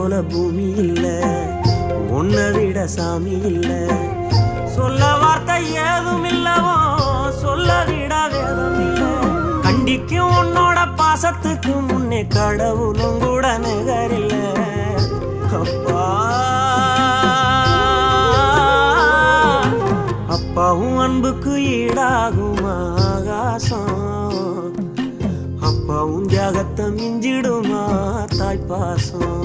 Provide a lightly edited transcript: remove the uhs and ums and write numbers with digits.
போல பூமி இல்ல, உன்னை விட சாமி இல்ல. சொல்ல வார்த்தை ஏதும் இல்லவோ, சொல்ல விட வேதம் இல்ல. கண்டிக்கும் உன்னோட பாசத்துக்கு முன்னே கடவுளும் கூட நிகரில்ல. அப்பா அப்பாவும் அன்புக்கு ஈடாகும் ஆகாசம், அப்பாவும் தியாகத்தை மிஞ்சிடுமா தாய்ப்பாசம்.